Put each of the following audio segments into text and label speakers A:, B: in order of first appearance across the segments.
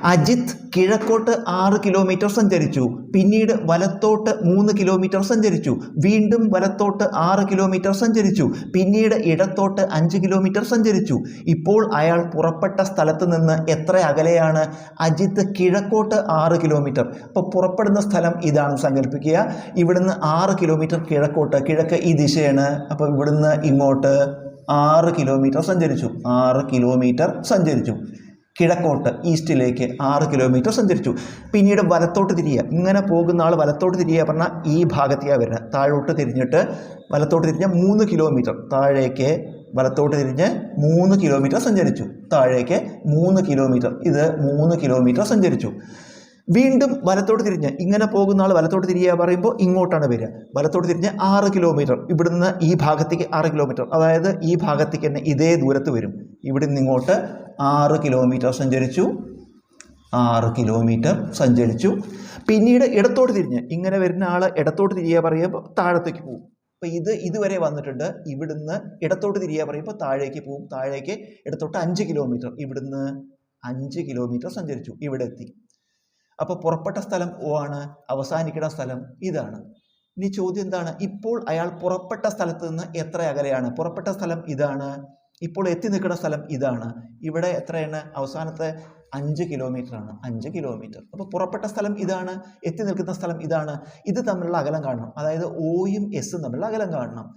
A: അജിത്ത് കിഴക്കോട്ട് 6 കിലോമീറ്റർ സഞ്ചരിച്ചു. പിന്നീട് വലത്തോട്ട് 3 കിലോമീറ്റർ സഞ്ചരിച്ചു. വീണ്ടും വലത്തോട്ട് 6 കിലോമീറ്റർ സഞ്ചരിച്ചു. പിന്നീട് ഇടത്തോട്ട് 5 കിലോമീറ്റർ സഞ്ചരിച്ചു. ഇപ്പോൾ അയാൾ പുറപ്പെട്ട സ്ഥലത്ത് നിന്ന് എത്ര അകലെയാണ്? അജിത്ത് കിഴക്കോട്ട് 6 കിലോമീറ്റർ. അപ്പോൾ പുറപ്പെടുന്ന സ്ഥലം ഇതാണെന്ന് സങ്കല്പിക്കുക. ഇവിടുന്ന് 6 കിലോമീറ്റർ കിഴക്കോട്ട്, കിഴക്ക് ഈ ദിശയാണ്. അപ്പോൾ ഇവിടുന്ന് ഇങ്ങോട്ട് 6 കിലോമീറ്റർ സഞ്ചരിച്ചു. 6 കിലോമീറ്റർ സഞ്ചരിച്ചു. കിഴക്കോട്ട് ഈസ്റ്റിലേക്ക് 6 കിലോമീറ്റർ സഞ്ചരിച്ചു. പിന്നീട് വലത്തോട്ട് തിരിയുക. ഇങ്ങനെ പോകുന്ന ആൾ വലത്തോട്ട് തിരിയുക പറഞ്ഞാൽ ഈ ഭാഗത്തേക്കാണ് വരുന്നത്. താഴോട്ട് തിരിഞ്ഞിട്ട് വലത്തോട്ട് തിരിഞ്ഞ 3 കിലോമീറ്റർ താഴേക്ക് വലത്തോട്ട് തിരിഞ്ഞ് 3 കിലോമീറ്റർ സഞ്ചരിച്ചു. താഴേക്ക് 3 കിലോമീറ്റർ, ഇത് 3 കിലോമീറ്റർ സഞ്ചരിച്ചു. വീണ്ടും വലത്തോട്ട് തിരിഞ്ഞ് ഇങ്ങനെ പോകുന്ന ആൾ വലത്തോട്ട് തിരിയുക പറയുമ്പോൾ ഇങ്ങോട്ടാണ് വരിക. വലത്തോട്ട് തിരിഞ്ഞ് 6 കിലോമീറ്റർ, ഇവിടുന്ന് ഈ ഭാഗത്തേക്ക് 6 കിലോമീറ്റർ, അതായത് ഈ ഭാഗത്തേക്ക് തന്നെ ഇതേ ദൂരത്ത് വരും. ഇവിടെ നിന്ന് ഇങ്ങോട്ട് 6 കിലോമീറ്റർ സഞ്ചരിച്ചു. 6 കിലോമീറ്റർ സഞ്ചരിച്ചു. പിന്നീട് ഇടത്തോട്ട് തിരിഞ്ഞ് ഇങ്ങനെ വരുന്ന ആൾ ഇടത്തോട്ട് തിരിയുക പറയുമ്പോൾ താഴത്തേക്ക് പോകും. അപ്പോൾ ഇതുവരെ വന്നിട്ടുണ്ട്. ഇവിടുന്ന് ഇടത്തോട്ട് തിരിയുക പറയുമ്പോൾ താഴേക്ക് പോകും. താഴേക്ക് ഇടത്തോട്ട് 5 കിലോമീറ്റർ, ഇവിടുന്ന് 5 കിലോമീറ്റർ സഞ്ചരിച്ചു. ഇവിടെ എത്തി. അപ്പോൾ പുറപ്പെട്ട സ്ഥലം O ആണ്, അവസാനിക്കുന്ന സ്ഥലം ഇതാണ്. ഇനി ചോദ്യം എന്താണ്? ഇപ്പോൾ അയാൾ പുറപ്പെട്ട സ്ഥലത്ത് നിന്ന് എത്ര അകലെയാണ്? പുറപ്പെട്ട സ്ഥലം ഇതാണ്. ഇപ്പോൾ എത്തി നിൽക്കുന്ന സ്ഥലം ഇതാണ്. ഇവിടെ എത്രയാണ്? അവസാനത്തെ 5 കിലോമീറ്റർ ആണ്. 5 കിലോമീറ്റർ. അപ്പോൾ പുറപ്പെട്ട സ്ഥലം ഇതാണ്, എത്തി നിൽക്കുന്ന സ്ഥലം ഇതാണ്. ഇത് തമ്മിലുള്ള അകലം കാണണം. അതായത് Oയും Sഉം തമ്മിലുള്ള അകലം കാണണം.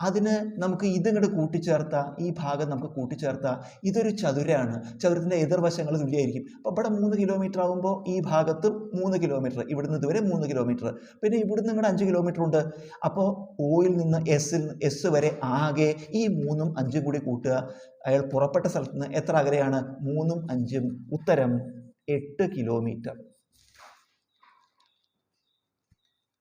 A: അതിന് നമുക്ക് ഇതിങ്ങോട്ട് കൂട്ടിച്ചേർത്താൽ, ഈ ഭാഗം നമുക്ക് കൂട്ടിച്ചേർത്താൽ ഇതൊരു ചതുരമാണ്. ചതുരത്തിൻ്റെ എതിർവശങ്ങൾ തുല്യമായിരിക്കും. അപ്പോൾ ഇവിടെ 3 കിലോമീറ്റർ ആകുമ്പോൾ ഈ ഭാഗത്തും 3 കിലോമീറ്റർ, ഇവിടുന്ന് ഇതുവരെ 3 കിലോമീറ്റർ, പിന്നെ ഇവിടുന്ന് ഇങ്ങോട്ട് 5 കിലോമീറ്റർ ഉണ്ട്. അപ്പോൾ Oയിൽ നിന്ന് S വരെ ആകെ ഈ 3ഉം 5ഉം കൂടി കൂട്ടുക. അയാൾ പുറപ്പെട്ട സ്ഥലത്ത് നിന്ന് എത്ര അകലെയാണ്? 3ഉം 5ഉം. ഉത്തരം 8 കിലോമീറ്റർ.